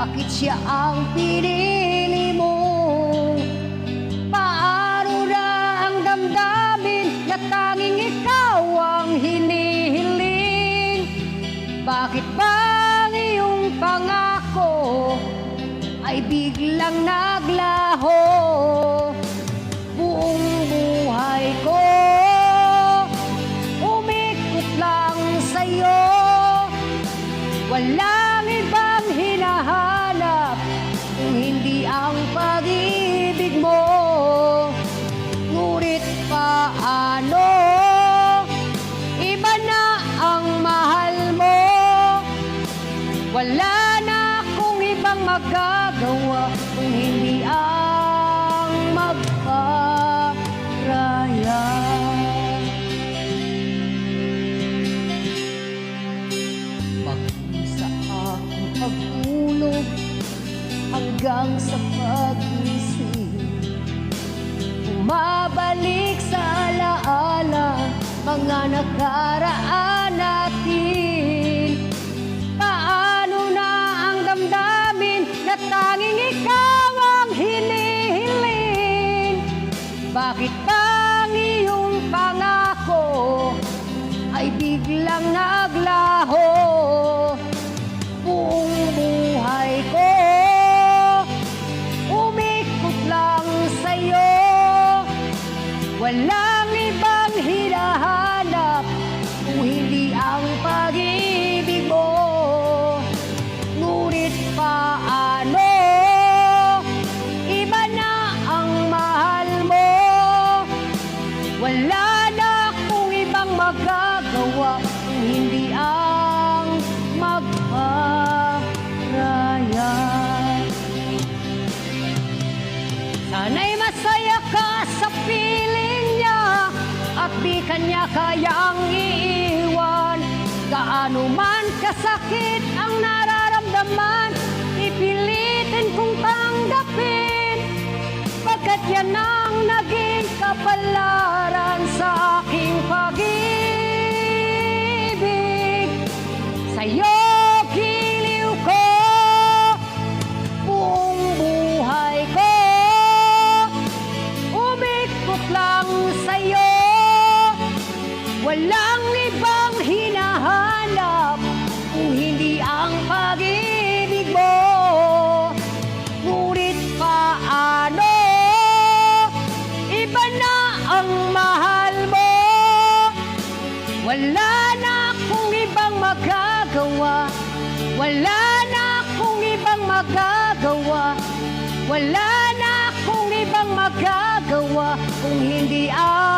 Bakit siya ang pinili mo? Paano na ang damdamin na tanging ikaw ang hinihiling? Bakit ba ang iyong pangako ay biglang naglaho? Buong buhay ko umikot lang sa'yo. Walang ibang hinahanap kung hindi ang pag-ibig mo. Ngunit paano? Iba na ang mahal mo. Wala na akong ibang magagawa kung hindi ang magparaya. Sa aking pagtulog hanggang sa pag-isip, bumabalik sa alaala mga nakaraan natin. Paano na ang damdamin na tanging ikaw ang hinihiling? Bakit ang iyong pangako ay biglang naglaho? Buong buhay ko umikot lang sa'yo. Walang ibang hinahanap kung hindi ang pag-ibig mo. Ngunit paano? Iba na ang mahal mo. Wala na akong ibang magagawa kung hindi ang magparaya. Sana'y masaya ka sa piling niya at di kanya kayang iiwan. Gaano man kasakit ang nararamdaman, ipilitin kong tanggapin, pagkat yan ang naging kapalaran sa aking pag-ibig. Sa'yo giliw ko, buong buhay ko umikot lang sa'yo. Walang ibang hinahanap kung hindi ang pag-ibig mo. Ngunit paano? Iba na ang mahal mo. Wala na akong ibang magagawa. Wala na akong ibang magagawa. Wala na akong ibang magagawa kung hindi ang